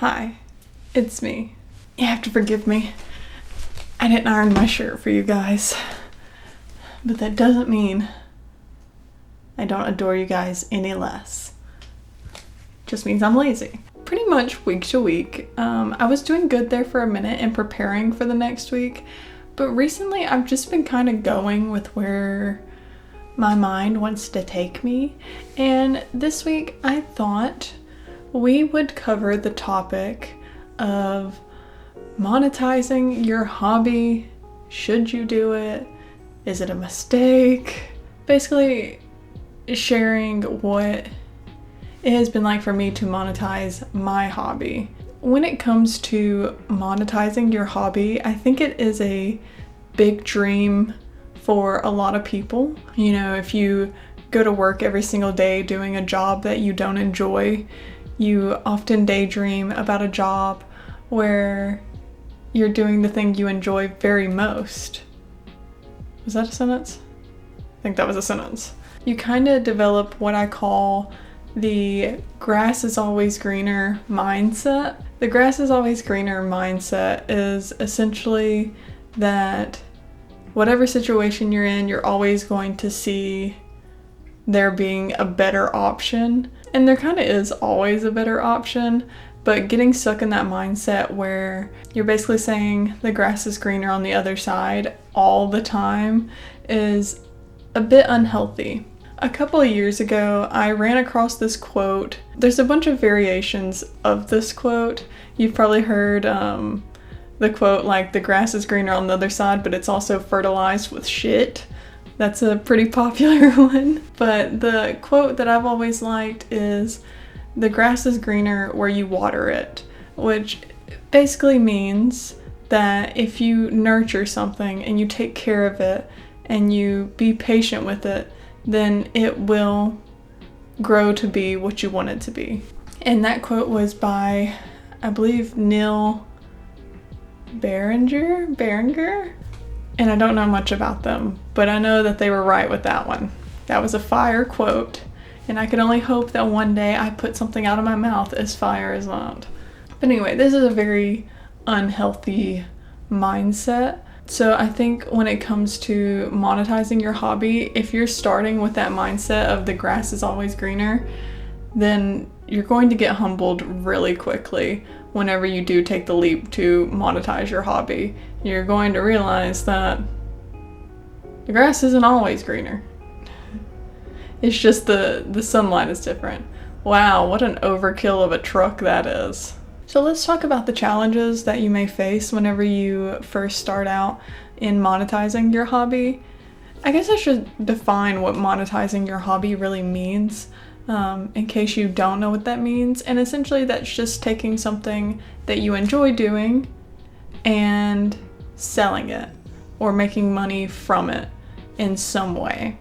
Hi, it's me. You have to forgive me. I didn't iron my shirt for you guys. But that doesn't mean I don't adore you guys any less. Just means I'm lazy. Pretty much week to week. I was doing good there for a minute and preparing for the next week. But recently I've just been kind of going with where my mind wants to take me. And this week I thought we would cover the topic of monetizing your hobby. Should you do it? Is it a mistake? Basically sharing what it has been like for me to monetize my hobby. When it comes to monetizing your hobby, I think it is a big dream for a lot of people. You know, if you go to work every single day doing a job that you don't enjoy, you often daydream about a job where you're doing the thing you enjoy very most. Was that a sentence? I think that was a sentence. You kind of develop what I call the grass is always greener mindset. The grass is always greener mindset is essentially that whatever situation you're in, you're always going to see there being a better option. And there kind of is always a better option, but getting stuck in that mindset where you're basically saying the grass is greener on the other side all the time is a bit unhealthy. A couple of years ago, I ran across this quote. There's a bunch of variations of this quote. You've probably heard the quote like the grass is greener on the other side, but it's also fertilized with shit. That's a pretty popular one. But the quote that I've always liked is the grass is greener where you water it, which basically means that if you nurture something and you take care of it and you be patient with it, then it will grow to be what you want it to be. And that quote was by, I believe, Neil Barringer? And I don't know much about them, but I know that they were right with that one. That was a fire quote, and I can only hope that one day I put something out of my mouth as fire as that. But anyway, this is a very unhealthy mindset. So I think when it comes to monetizing your hobby, if you're starting with that mindset of the grass is always greener, then you're going to get humbled really quickly whenever you do take the leap to monetize your hobby. You're going to realize that the grass isn't always greener. It's just the sunlight is different. Wow, what an overkill of a truck that is. So let's talk about the challenges that you may face whenever you first start out in monetizing your hobby. I guess I should define what monetizing your hobby really means, in case you don't know what that means. And essentially that's just taking something that you enjoy doing and selling it or making money from it in some way.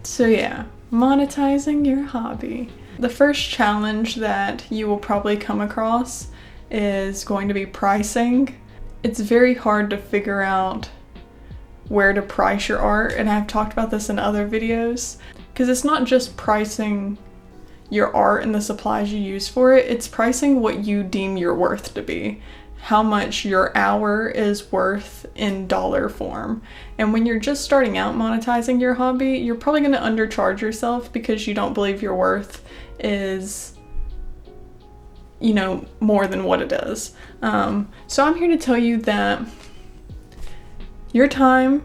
So yeah, monetizing your hobby. The first challenge that you will probably come across is going to be pricing. It's very hard to figure out where to price your art, and I've talked about this in other videos, because it's not just pricing your art and the supplies you use for it, it's pricing what you deem your worth to be. How much your hour is worth in dollar form. And when you're just starting out monetizing your hobby, you're probably going to undercharge yourself because you don't believe your worth is, you know, more than what it is. So I'm here to tell you that your time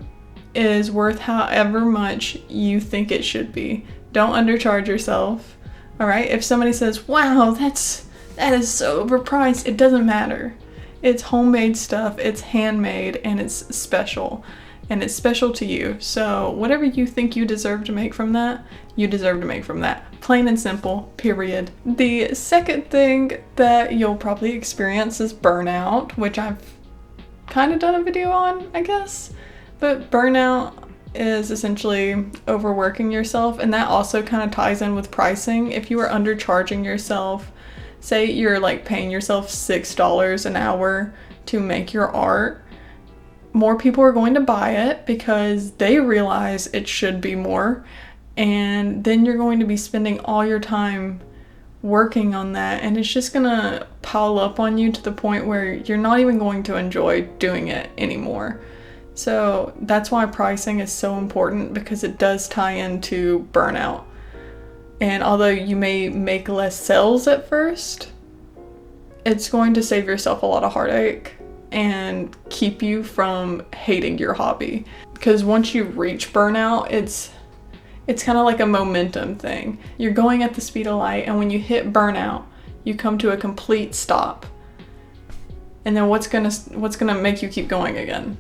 is worth however much you think it should be. Don't undercharge yourself. All right? If somebody says, "Wow, that is so overpriced," it doesn't matter. It's homemade stuff, it's handmade, and it's special. And it's special to you. So whatever you think you deserve to make from that, you deserve to make from that. Plain and simple, period. The second thing that you'll probably experience is burnout, which I've kind of done a video on, I guess. But burnout is essentially overworking yourself, and that also kind of ties in with pricing. If you are undercharging yourself, say you're like paying yourself $6 an hour to make your art, more people are going to buy it because they realize it should be more, and then you're going to be spending all your time working on that, and it's just gonna pile up on you to the point where you're not even going to enjoy doing it anymore. So that's why pricing is so important, because it does tie into burnout. And although you may make less sales at first, it's going to save yourself a lot of heartache and keep you from hating your hobby. Because once you reach burnout, it's kind of like a momentum thing. You're going at the speed of light, and when you hit burnout, you come to a complete stop. And then what's gonna make you keep going again?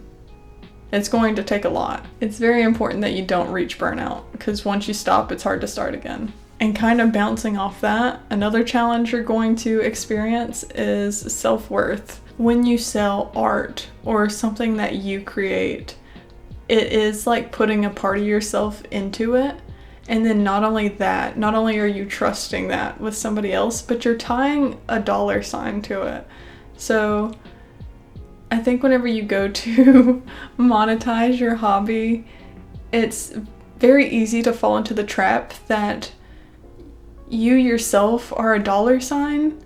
It's going to take a lot. It's very important that you don't reach burnout, because once you stop, it's hard to start again. And kind of bouncing off that, another challenge you're going to experience is self-worth. When you sell art or something that you create, it is like putting a part of yourself into it. And then not only that, not only are you trusting that with somebody else, but you're tying a dollar sign to it. So I think whenever you go to monetize your hobby, it's very easy to fall into the trap that you yourself are a dollar sign,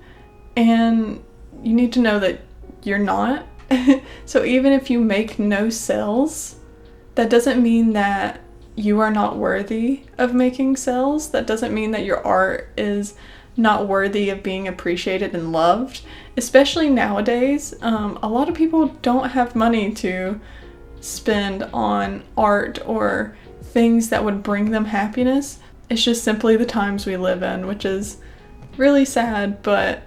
and you need to know that you're not. So even if you make no sales, that doesn't mean that you are not worthy of making sales. That doesn't mean that your art is not worthy of being appreciated and loved. Especially nowadays, a lot of people don't have money to spend on art or things that would bring them happiness. It's just simply the times we live in, which is really sad, but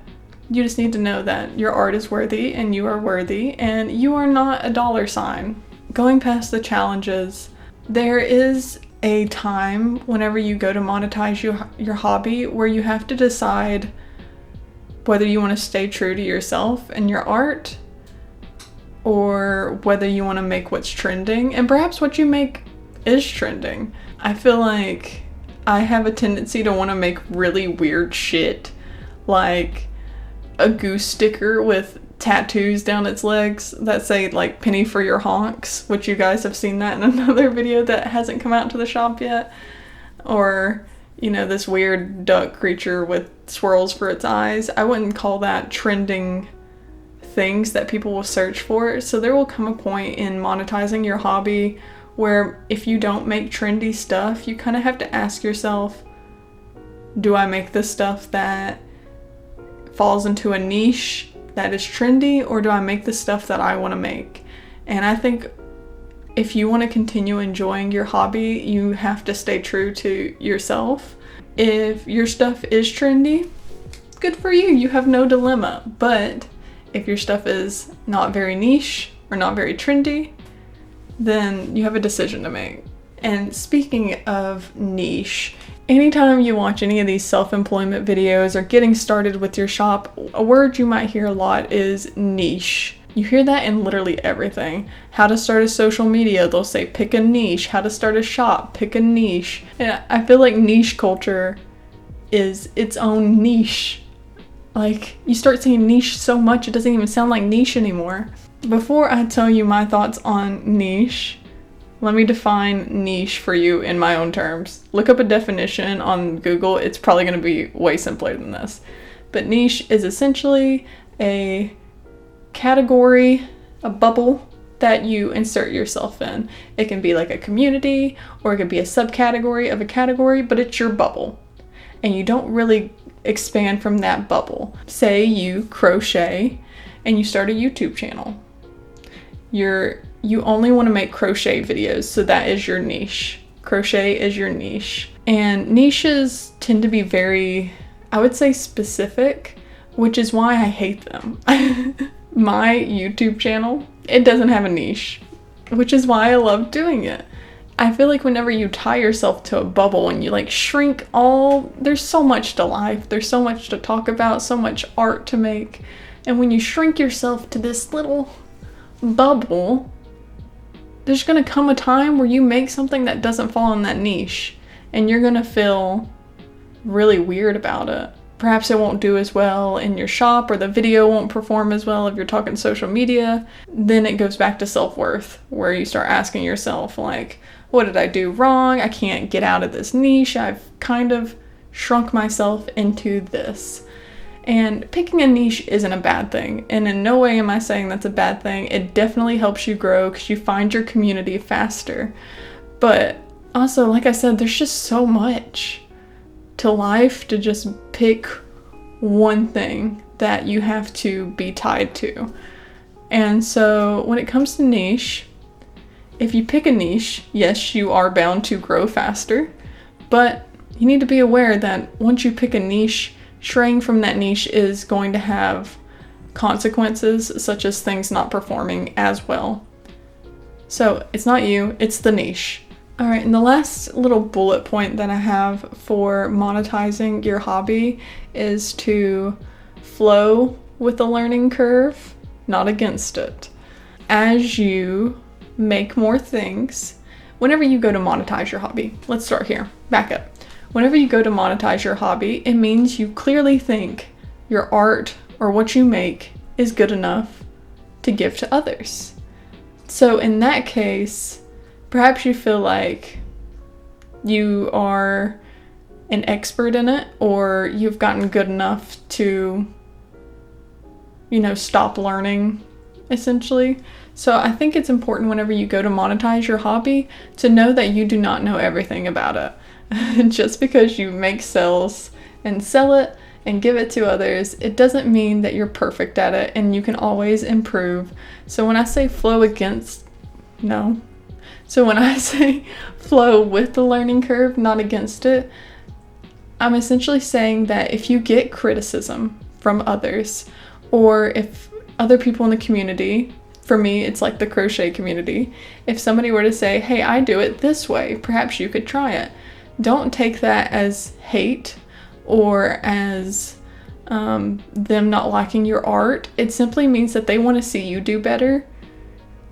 you just need to know that your art is worthy and you are worthy and you are not a dollar sign. Going past the challenges, there is a time whenever you go to monetize your hobby where you have to decide whether you want to stay true to yourself and your art, or whether you want to make what's trending. And perhaps what you make is trending. I feel like I have a tendency to want to make really weird shit, like a goose sticker with tattoos down its legs that say like "penny for your honks," which you guys have seen that in another video that hasn't come out to the shop yet. Or, you know, this weird duck creature with swirls for its eyes. I wouldn't call that trending things that people will search for. So there will come a point in monetizing your hobby where if you don't make trendy stuff, you kind of have to ask yourself, do I make the stuff that falls into a niche that is trendy, or do I make the stuff that I want to make? And I think if you want to continue enjoying your hobby, you have to stay true to yourself. If your stuff is trendy, good for you. You have no dilemma. But if your stuff is not very niche or not very trendy, then you have a decision to make. And speaking of niche, anytime you watch any of these self-employment videos or getting started with your shop, a word you might hear a lot is niche. You hear that in literally everything. How to start a social media, they'll say pick a niche. How to start a shop, pick a niche. And I feel like niche culture is its own niche. Like, you start saying niche so much, it doesn't even sound like niche anymore. Before I tell you my thoughts on niche, let me define niche for you in my own terms. Look up a definition on Google. It's probably going to be way simpler than this. But niche is essentially a category, a bubble that you insert yourself in. It can be like a community, or it could be a subcategory of a category, but it's your bubble. And you don't really expand from that bubble. Say you crochet and you start a YouTube channel. You only want to make crochet videos, so that is your niche. Crochet is your niche. And niches tend to be very, I would say, specific, which is why I hate them. My YouTube channel, it doesn't have a niche, which is why I love doing it. I feel like whenever you tie yourself to a bubble and you like shrink there's so much to life, there's so much to talk about, so much art to make. And when you shrink yourself to this little bubble, there's gonna come a time where you make something that doesn't fall in that niche, and you're gonna feel really weird about it. Perhaps it won't do as well in your shop, or the video won't perform as well if you're talking social media. Then it goes back to self-worth, where you start asking yourself, like, what did I do wrong? I can't get out of this niche. I've kind of shrunk myself into this. And picking a niche isn't a bad thing, and in no way am I saying that's a bad thing. It definitely helps you grow because you find your community faster. But also, like I said, there's just so much to life to just pick one thing that you have to be tied to. And so when it comes to niche, if you pick a niche, yes, you are bound to grow faster, but you need to be aware that once you pick a niche, straying from that niche is going to have consequences, such as things not performing as well. So it's not you, it's the niche. All right, and the last little bullet point that I have for monetizing your hobby is to flow with the learning curve, not against it. As you make more things, whenever you go to monetize your hobby, let's start here, back up. Whenever you go to monetize your hobby, it means you clearly think your art or what you make is good enough to give to others. So in that case, perhaps you feel like you are an expert in it, or you've gotten good enough to, stop learning, essentially. So I think it's important whenever you go to monetize your hobby to know that you do not know everything about it. Just because you make sales and sell it and give it to others, it doesn't mean that you're perfect at it, and you can always improve. So when I say flow with the learning curve, not against it, I'm essentially saying that if you get criticism from others, or if other people in the community, for me, it's like the crochet community, if somebody were to say, hey, I do it this way, perhaps you could try it. Don't take that as hate or as them not liking your art. It simply means that they want to see you do better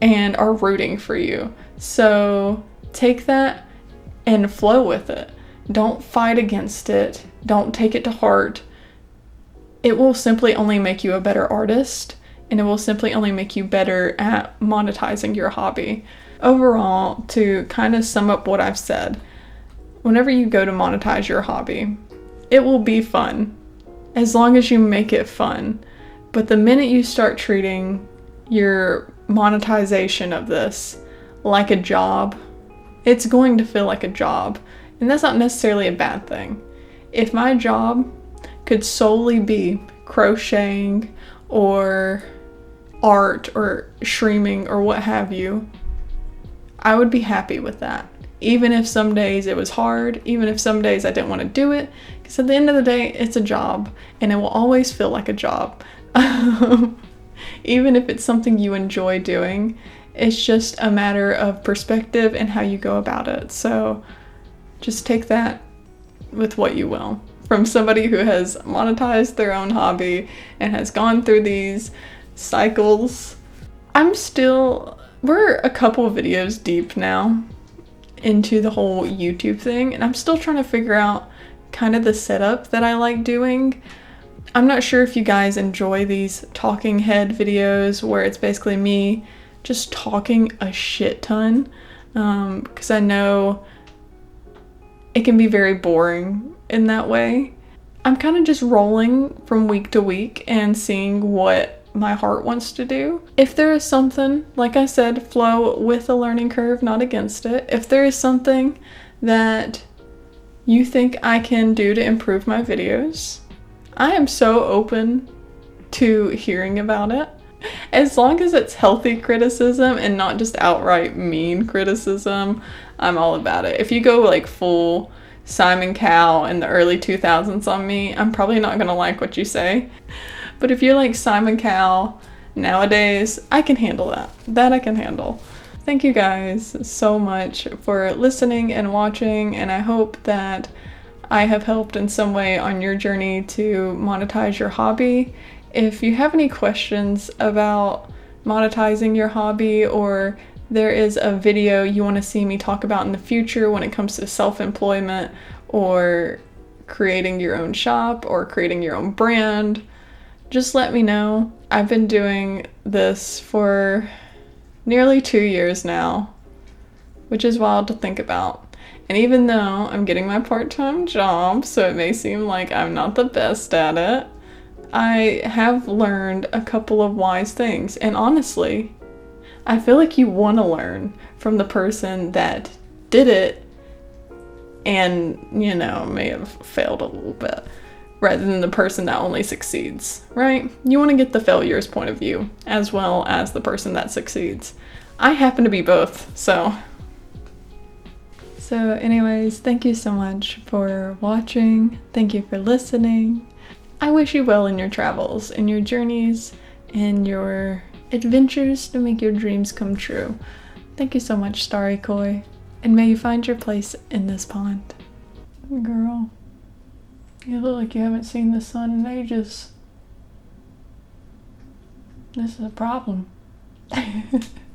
and are rooting for you. So take that and flow with it. Don't fight against it. Don't take it to heart. It will simply only make you a better artist, and it will simply only make you better at monetizing your hobby. Overall, to kind of sum up what I've said, whenever you go to monetize your hobby, it will be fun, as long as you make it fun. But the minute you start treating your monetization of this like a job, it's going to feel like a job. And that's not necessarily a bad thing. If my job could solely be crocheting or art or streaming or what have you, I would be happy with that. Even if some days it was hard, even if some days I didn't want to do it, because at the end of the day, it's a job, and it will always feel like a job. Even if it's something you enjoy doing, it's just a matter of perspective and how you go about it. So just take that with what you will. From somebody who has monetized their own hobby and has gone through these cycles. We're a couple of videos deep now into the whole YouTube thing, and I'm still trying to figure out kind of the setup that I like doing. I'm not sure if you guys enjoy these talking head videos where it's basically me just talking a shit ton, because I know it can be very boring in that way. I'm kind of just rolling from week to week and seeing what my heart wants to do. If there is something, like I said, flow with the learning curve, not against it. If there is something that you think I can do to improve my videos, I am so open to hearing about it. As long as it's healthy criticism and not just outright mean criticism, I'm all about it. If you go like full Simon Cowell in the early 2000s on me, I'm probably not gonna like what you say. But if you're like Simon Cowell nowadays, I can handle that. That I can handle. Thank you guys so much for listening and watching, and I hope that I have helped in some way on your journey to monetize your hobby. If you have any questions about monetizing your hobby, or there is a video you want to see me talk about in the future when it comes to self-employment or creating your own shop or creating your own brand, just let me know. I've been doing this for nearly 2 years now, which is wild to think about. And even though I'm getting my part-time job, so it may seem like I'm not the best at it, I have learned a couple of wise things. And honestly, I feel like you want to learn from the person that did it and, may have failed a little bit, rather than the person that only succeeds, right? You want to get the failure's point of view as well as the person that succeeds. I happen to be both, so anyways, thank you so much for watching. Thank you for listening. I wish you well in your travels, in your journeys, in your adventures to make your dreams come true. Thank you so much, Starry Koi, and may you find your place in this pond. Girl, you look like you haven't seen the sun in ages. This is a problem.